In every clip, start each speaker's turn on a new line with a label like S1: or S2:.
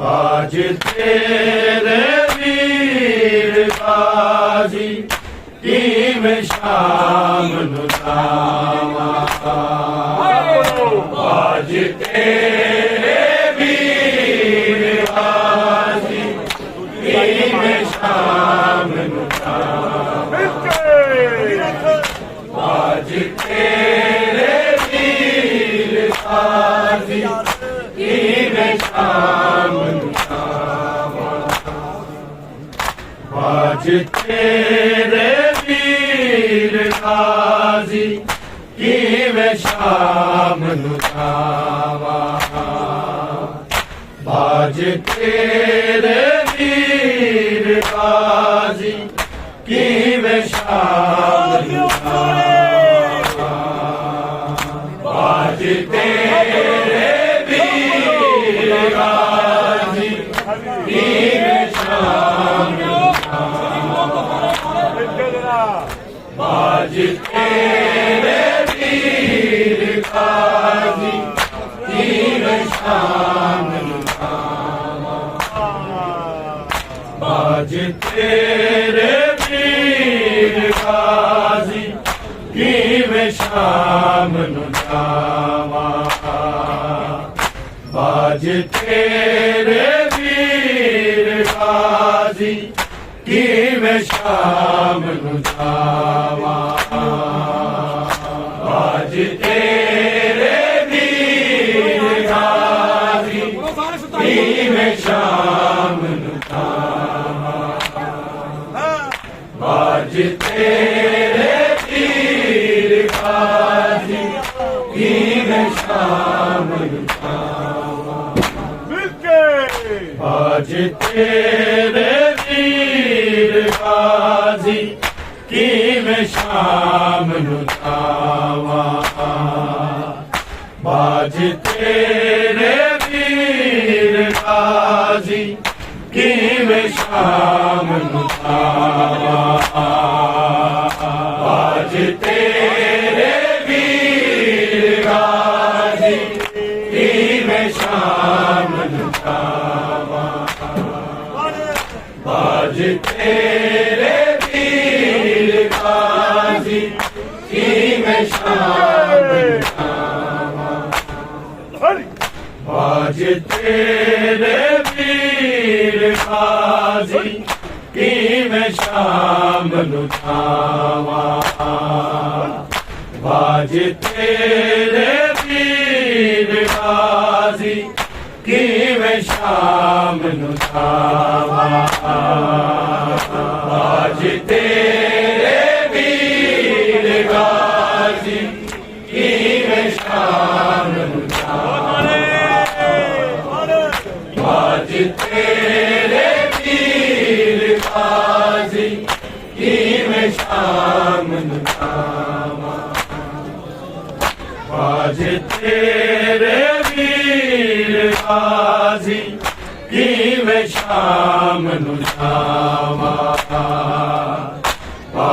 S1: आज तेरे वीर गाजी किवें शाम नूं जावां आज तेरे वीर गाजी किवें शाम नूं जावां आज तेरे वीर गाजी किवें शाम नूं आज तेरे वीर गाजी किवें शाम नूं जावां आज तेरे वीर गाजी किवें शाम नूं जावां आज तेरे वीर गाजी किवें शाम आज तेरे वीर गाजी किवें शाम नूं जावां आज तेरे वीर गाजी किवें शाम नूं जावां आज तेरे वीर गाजी किवें शाम नूं जावां आज तेरे वीर गाजी किवें शाम नूं जावां आज तेरे वीर गाजी किवें शाम नूं जावां आज तेरे वीर गाजी किवें शाम नूं जावां आज तेरे वीर गाजी किवें शाम नूं जावां आज तेरे वीर गाजी किवें शाम नूं जावां आज तेरे वीर गाजी किवें शाम नूं जावां आज तेरे वीर गाजी किवें शाम नूं जावां आज तेरे वीर गाजी ਕਿਵੇਂ ਸ਼ਾਮ ਨੂੰ ਜਾਵਾਂ ਅੱਜ ਤੇਰੇ ਵੀਰ ਗਾਜ਼ੀ ਕਿਵੇਂ ਸ਼ਾਮ ਨੂੰ ਜਾਵਾਂ ਅੱਜ ਤੇਰੇ ਵੀਰ ਗਾਜ਼ੀ ਕਿਵੇਂ ਸ਼ਾਮ ਨੂੰ ਜਾਵਾਂ ਅੱਜ ਤੇਰੇ ਵੀਰ ਗਾਜ਼ੀ ਕਿਵੇਂ ਸ਼ਾਮ ਨੂੰ ਜਾਵਾਂ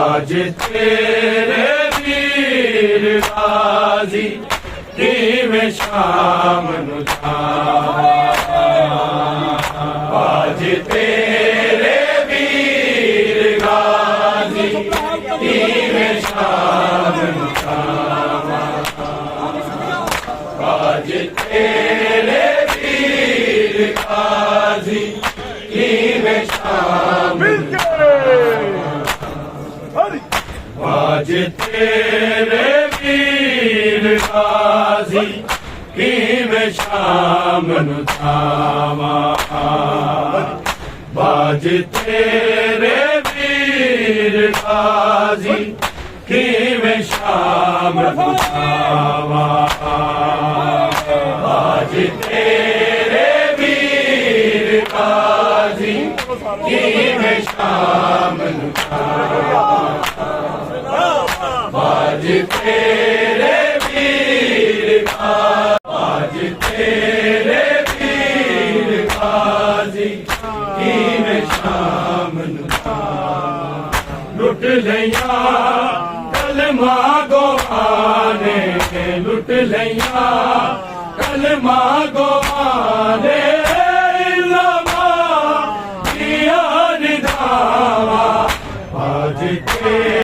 S1: ਅੱਜ ਤੇਰੇ ਵੀਰ ਗਾਜ਼ੀ ਕਿਵੇਂ ਸ਼ਾਮ ਨੂੰ ਜਾਵਾਂ ਅੱਜ ਤੇਰੇ ਵੀਰ ਗਾਜ਼ੀ ਕਿਵੇਂ ਸ਼ਾਮ ਨੂੰ ਜਾਵਾਂ ਅੱਜ ਤੇਰੇ ਵੀਰ ਗਾਜ਼ੀ ਕਿਵੇਂ ਸ਼ਾਮ ਨੂੰ ਅੱਜ ਤੇਰੇ ਵੀਰ ਗਾਜ਼ੀ ਕਿਵੇਂ ਸ਼ਾਮ ਨੂੰ ਜਾਵਾਂ ਅੱਜ ਤੇਰੇ ਵੀਰ ਗਾਜ਼ੀ ਕਿਵੇਂ ਸ਼ਾਮ ਨੂੰ ਜਾਵਾਂ ਅੱਜ ਤੇਰੇ ਵੀਰ ਗਾਜ਼ੀ ਕਿਵੇਂ ਸ਼ਾਮ ਨੂੰ ਜਾਵਾਂ ਅੱਜ ਤੇਰੇ ਵੀਰ ਅੱਜ ਤੇਰੇ ਵੀਰ ਗਾਜ਼ੀ ਕਿਵੇਂ ਸ਼ਾਮ ਨੂੰ ਜਾਵਾਂ ਲੁੱਟ ਲਈਆਂ ਕਲਮਾ ਗੋਵਾਨੇ ਲੁੱਟ ਲਈਆਂ ਕਲਮਾ ਗੋਵਾਨੇ ਇਲਮਾ ਦੀਆਂ ਨਿਦਾਵਾਂ ਅੱਜ ਤੇਰੇ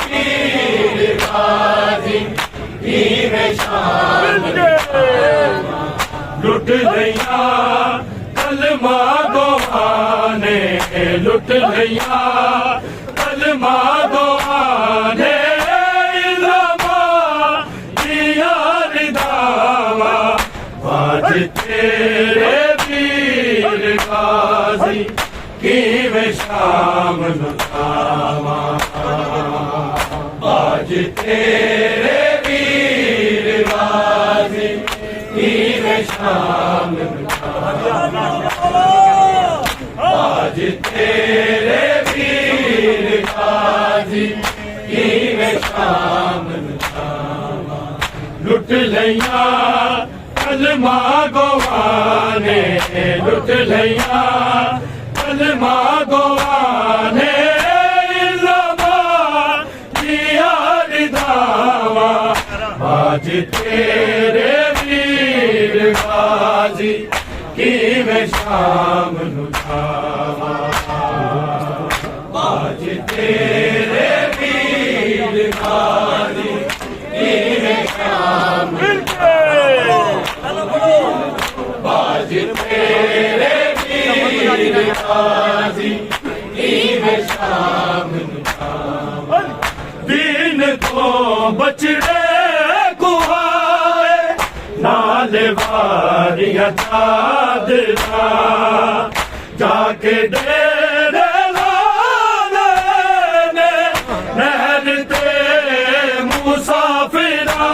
S1: ਵੀਰ ਗਾਜ਼ੀ ਕਿਵੇਂ ਸ਼ਾਮ ਲੁੱਟ ਲਈਆਂ ਕਲਮਾ ਗੋਵਾਨੇ ਲੁੱਟ ਲਈਆਂ ਕਲਮਾ ਗੋਵਾਨੇ ਇਲਮਾ ਦੀਆਂ ਨਿਦਾਵਾਂ ਅੱਜ ਤੇਰੇ ਵੀਰ ਗਾਜ਼ੀ ਕਿਵੇਂ ਸ਼ਾਮ ਨੂੰ ਜਾਵਾਂ ਅੱਜ ਤੇਰੇ ਵੀਰ ਗਾਜ਼ੀ ਕਿਵੇਂ ਸ਼ਾਮ ਨੂੰ ਅੱਜ ਤੇਰੇ ਵੀਰ ਗਾਜ਼ੀ ਕਿਵੇਂ ਸ਼ਾਮ ਨੂੰ ਜਾਵਾਂ ਲੁੱਟ ਲਈਆਂ ਕਲਮਾ ਗੋਵਾਨੇ ਲੁੱਟ ਲਈਆਂ ਕਲਮਾ ਗੋਵਾਨੇ ਇਲਮਾ ਦੀਆਂ ਨਿਦਾਵਾਂ ਅੱਜ ਤੇਰੇ ਵੀਰ ਗਾਜ਼ੀ ਕਿਵੇਂ ਸ਼ਾਮ ਨੂੰ ਜਾਵਾਂ ਅੱਜ ਤੇਰੇ ਵੀਰ ਗਾਜ਼ੀ ਕਿਵੇਂ ਸ਼ਾਮ ਨੂੰ ਅੱਜ ਤੇਰੇ ਵੀਰ ਗਾਜ਼ੀ ਕਿਵੇਂ ਸ਼ਾਮ ਨੂੰ ਜਾਵਾਂ ਦੀਨ ਤੋਂ ਬਚੜੇ ਕੁਹਾਏ ਨਾਲ ਵਾਰੀਆਂ ਚਾਦਰਾਂ ਜਾ ਕੇ ਡੇਰੇ ਲਾਲੇ ਨੇ ਨਹਿਰ ਤੇ ਮੁਸਾਫਿਰਾਂ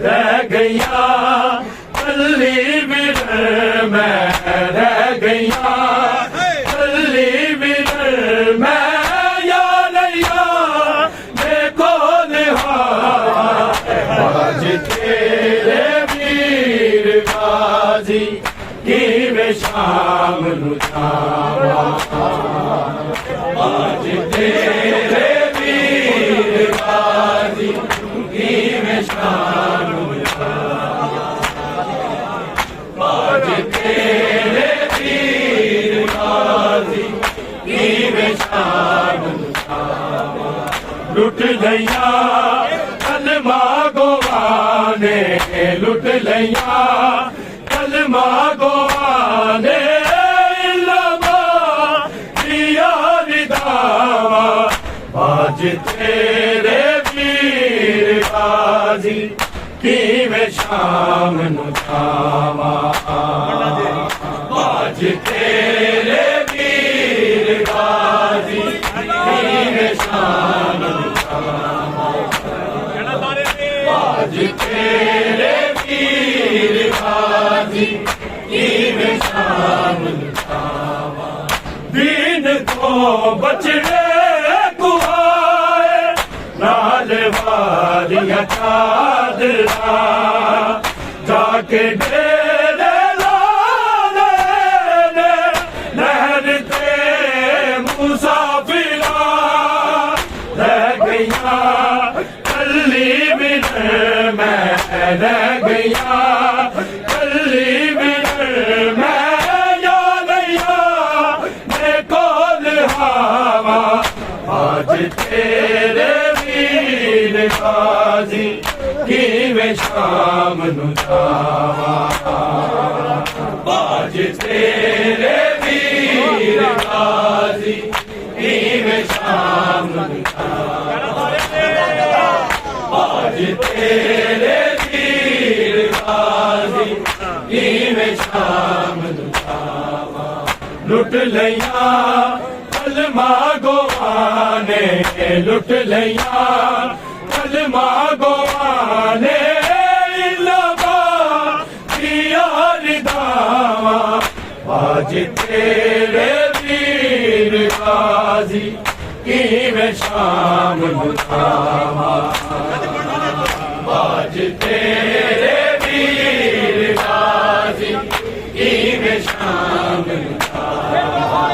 S1: ਰਹਿ ਗਈਆਂ ਕੱਲੀ ਵਿਰ ਮੈਂ ਰਹਿ ਗਈਆਂ ਕੱਲੀ ਵਿਰ ਮੈਂ ਯਾ ਨਈਆ ਦੇਖੋ ਨਿਹਾਰ ਅੱਜ ਤੇਰੇ ਵੀਰ ਗਾਜ਼ੀ ਕਿਵੇਂ ਸ਼ਾਮ ਨੂੰ ਜਾਵਾਂ ਅੱਜ ਤੇਰੇ ਵੀਰ ਗਾਜ਼ੀ ਕਿਵੇਂ ਸ਼ਾਮ ਨੂੰ ਜਾਵਾਂ ਅੱਜ ਤੇਰੇ ਵੀਰ ਗਾਜ਼ੀ ਕਿਵੇਂ ਸ਼ਾਮ ਨੂੰ ਜਾਵਾਂ ਲੁੱਟ ਲਈਆਂ ਕਲਮਾ ਗੋਵਾਨੇ ਲੁੱਟ ਲਈਆਂ ਕਲਮਾ ਗੋਵਾਨੇ ਇਲਮਾ ਦੀਆਂ ਨਿਦਾਵਾਂ ਅੱਜ ਤੇਰੇ ਵੀਰ ਗਾਜ਼ੀ गाजी किवें शाम नू जावां बाज तेरे वीर गाजी किवें शाम नू जावां बाज तेरे वीर गाजी किवें शाम नू जावां दीन को बचड़े नाल वालियां चादरा जाके डेरे लाले ने नहर ते मुसाफिरा रह गईया कल्ली बिन मैं रह गईया कल्ली बिन मैं या गईया मैं कोल हावा आज तेरे गाजी किवें शाम नू जावां बाज तेरे वीर गाजी किवें शाम नू जावां बाज तेरे वीर गाजी किवें शाम नू जावां लुट लिया कलमा गोवाने लुट लिया कलमा गोवाने लबा दिया रिदावा आज तेरे वीर गाजी किवें शाम नू जावां आज तेरे वीर गाजी किवें शाम नू जावां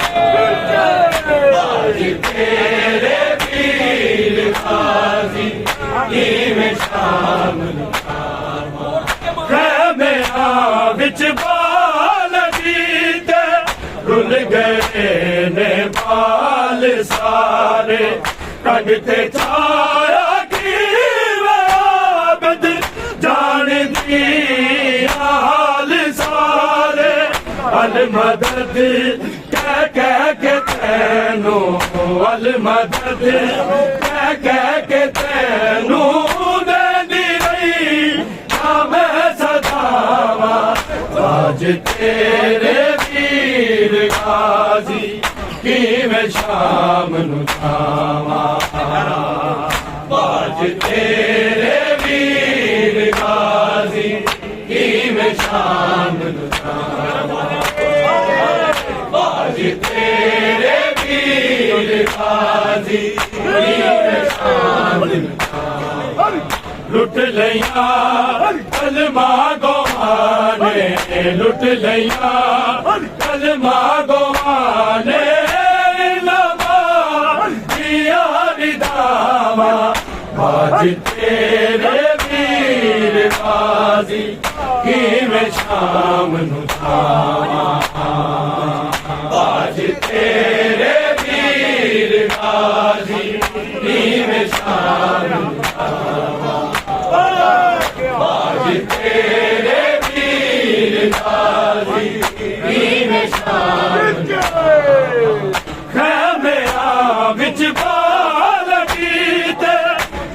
S1: आज तेरे वीर गाजी किवें शाम नू जावां मेरा विच बाल गीते रुल गए ने बाल सारे रंग ते छाया की आबद जान दी हाल सारे अल मदद कह के तैनू अल मदद कह के तैनू देंदी रही ना मैं सदावा आज तेरे वीर गाजी किवें शाम नू जावां आज तेरे वीर गाजी किवें शाम नू जावां आज तेरे वीर गाजी किवें शाम नू जावां लुट लिया कलमा गोवाने लुट लिया कलमा गोवाने लबा दिया रिदावा आज तेरे वीर गाजी किवें शाम नू जावां आज तेरे वीर गाजी किवें शाम नू जावां आज तेरे वीर गाजी किवें शाम नू मेरा विच बाल गीते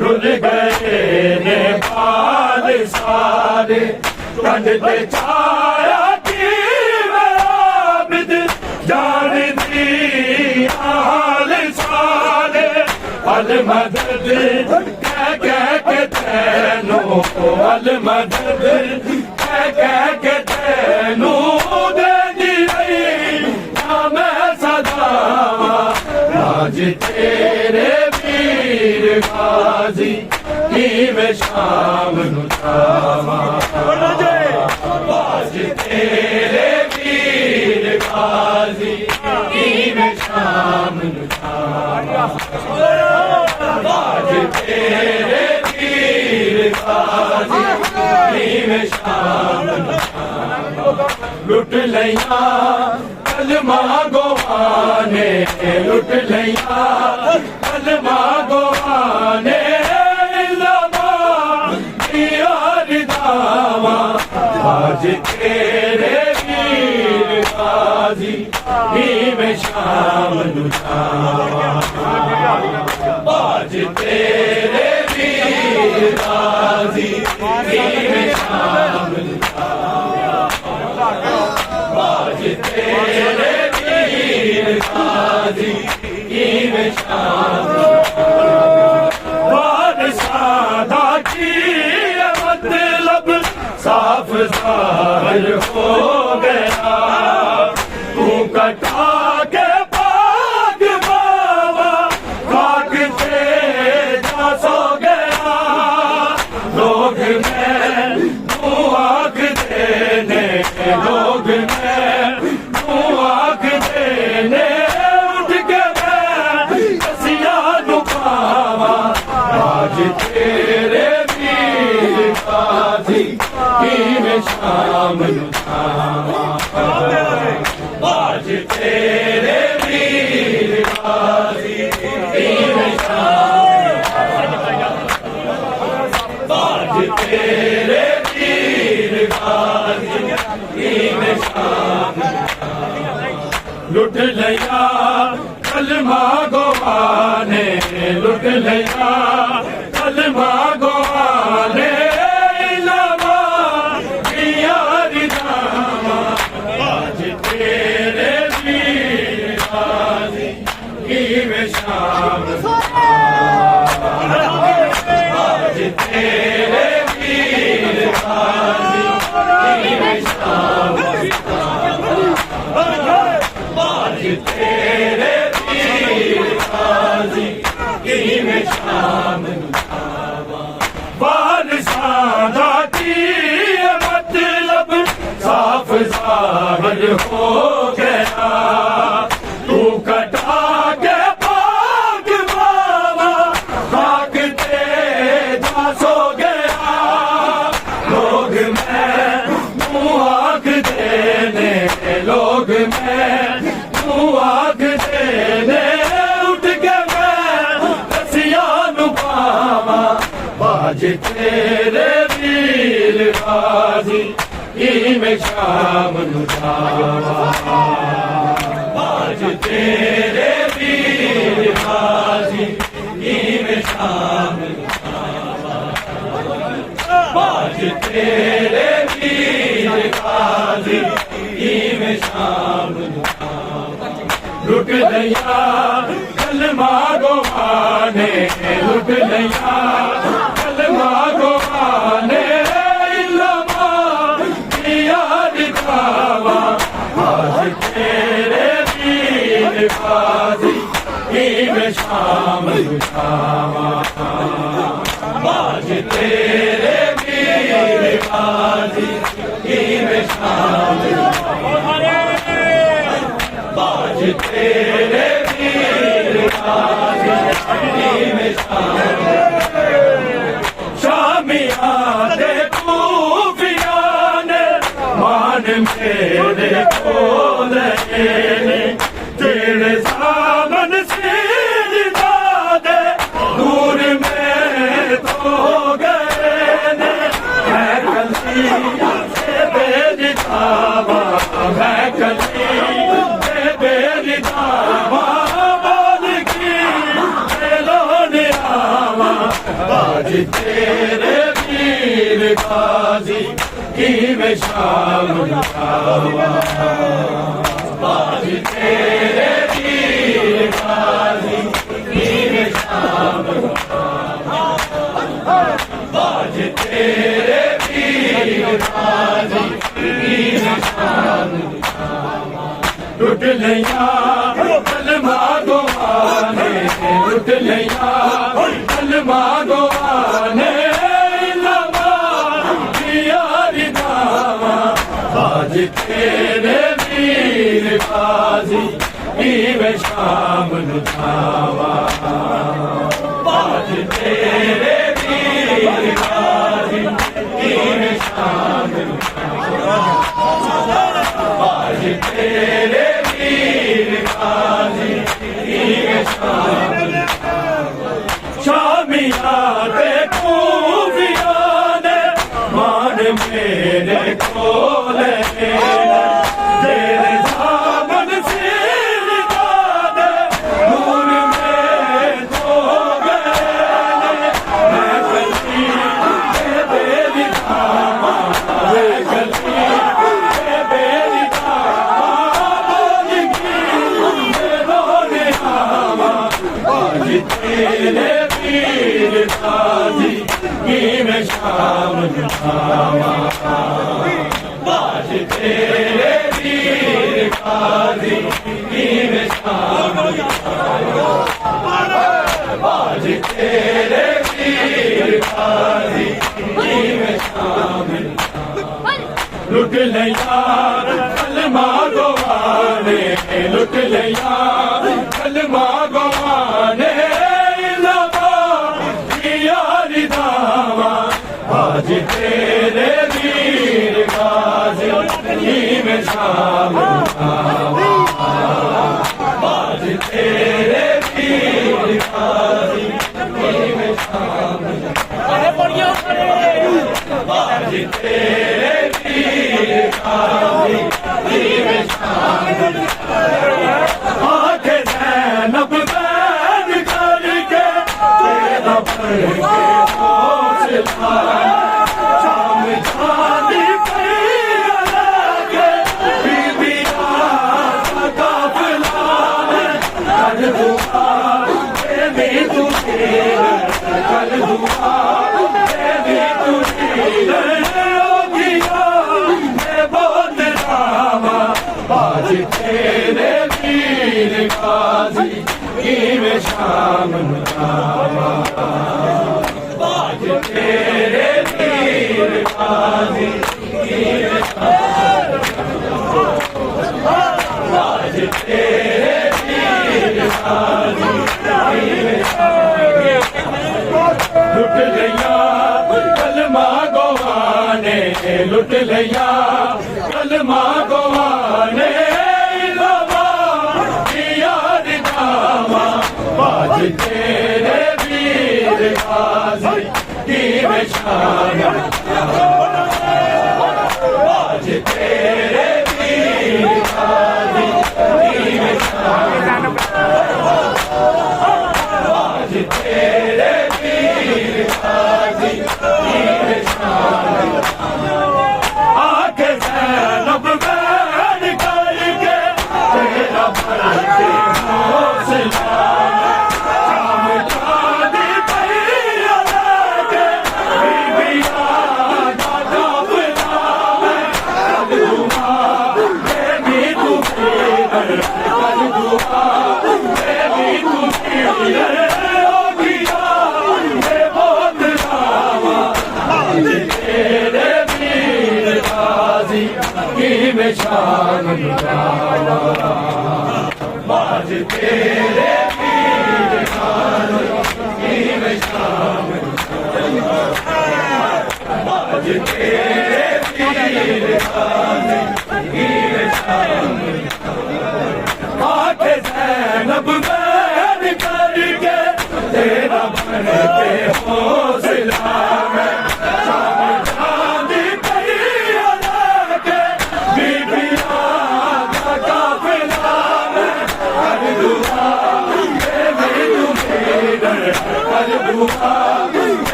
S1: रुल गए ने बाल सारे कंध ते छाया की आबद जान दी हाल सारे अल मदद कह के तैनू अल मदद कह के तैनू देंदी रही ना मैं सदावा आज तेरे वीर गाजी किवें शाम नू जावां आज तेरे वीर गाजी किवें शाम नू जावां आज तेरे वीर गाजी किवें शाम नू जावां लुट लिया कलमा गोवाने लुट लिया कलमा गोवाने लबा दिया रिदावा आज तेरे वीर गाजी किवें शाम नू जावां आज तेरे वीर गाजी में शामिल बाज तेरे वीर गाजी में शामिल बादशाह की मतलब साफ ज़ाहिर हो गया तू कटा के पाक बाबा खाक से जा सो गया लोग में तू आग देने लोग में तू आग देने उठ के मैं कसिया नुकावा आज तेरे वीर गाजी में शामिल आज तेरे वीर गाजी में शामिल आज तेरे वीर गाजी में शामिल लुट लिया कलमा गोवाने लुट लिया कलमा गोवाने में शामिल आज तेरे वीर गाजी में शामिल आज तेरे वीर गाजी में शामिल बादशाह की मतलब साफ ज़ाहिर हो गया तू कटा के पाक बाबा खाक ते जा सो गया लोग में तू आग देने लोग में तू आग देने उठ के मैं रसिया नुपावा बाज तेरे वीर गाजी में शामिल आज तेरे वीर गाजी में शामिल आज तेरे वीर गाजी में शामिल लुट लिया कलमा गोवाने लुट लिया कलमा गोवाने आज तेरे वीर गाजी में शामिल आज तेरे वीर गाजी में शामिल आज तेरे वीर गाजी में शामिल शामिया देखो मेरे कोले तेरे सामन से दादे दूर में तो गए मैं कली से बेरिदावा मैं कली से बेरिदावा बोल की लोने आवा आज तेरे वीर गाजी में शामिल आज तेरे वीर गाजी में शामिल आज तेरे वीर गाजी में शामिल लुट लिया कलमा गोवाने लुट लिया कलमा गोवाने आज तेरे वीर गाजी में शामिल आज तेरे वीर गाजी में शामिल आज तेरे वीर गाजी में शामिल शामिया देखो ने मान मेरे कोले तेरे सामन से दादे दूर में तो गए मैं कली शाम बाज तेरे वीर गाजी में शाम बाज तेरे वीर गाजी में शाम लुट लिया कलमा गवाने लुट लिया कलमा गवाने आज तेरे वीर गाजी में शामिल आज तेरे वीर गाजी में शामिल आज तेरे वीर गाजी में शामिल आंखें ज़ैनब बैन करके तेरा भर के हौसला आज तेरे वीर गाजी में शामिल आज तेरे वीर गाजी में आज तेरे वीर गाजी में लुट लिया कलमा गवाने लुट लिया कलमा गवाने आज तेरे वीर गाजी में शामिल आज तेरे वीर गाजी में शामिल आज तेरे वीर गाजी में शामिल आके ज़ैनब बैन करके तेरा भर के हौसला में शामिल बाज तेरे वीर गाजी में शामिल बाज तेरे वीर गाजी में शामिल आंखें ज़ैनब बैन करके तेरा भर के हौसला में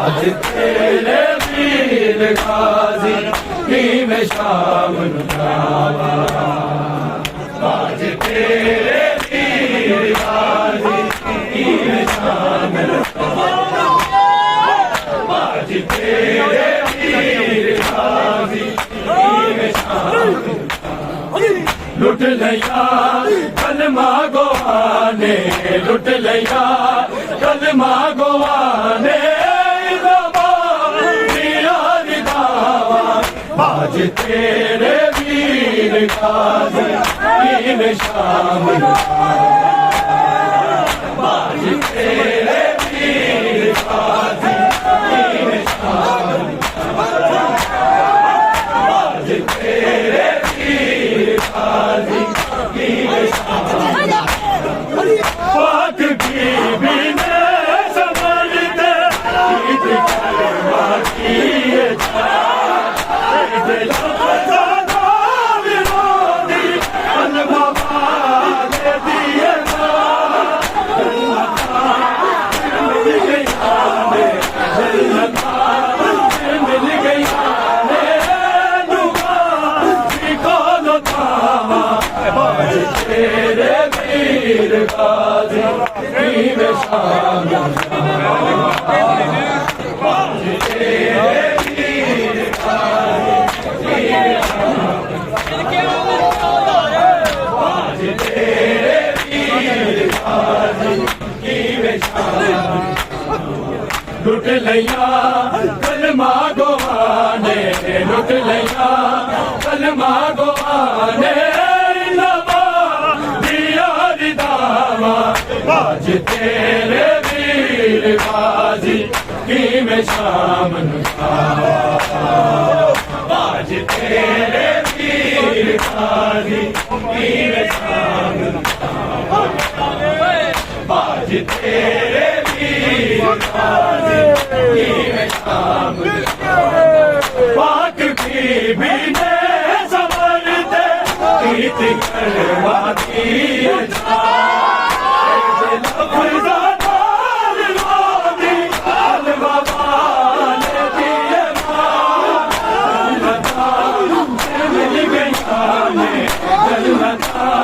S1: आज तेरे वीर गाजी में शामिल आज तेरे वीर गाजी में शामिल आज तेरे वीर गाजी में शामिल लुट लिया कलमा गवाने लुट लिया कलमा गवाने आज तेरे वीर गाजी में शामिल आज तेरे वीर गाजी में शामिल आज तेरे वीर गाजी में शामिल पाक की भी ने समझते ईद करवा की तेरे वीर गाजी कीवे शाम बाज तेरे वीर गाजी बाज तेरे वीर गाजी कीवे शाम लुट लिया कलमा गवाने लुट लिया कलमा गवाने लवा दिया रिदावा बाज तेरे वीर गाजी की में शाम बाज तेरे वीर गाजी की में शाम बाज तेरे पाक की बिने समरते गीत करवाती जलता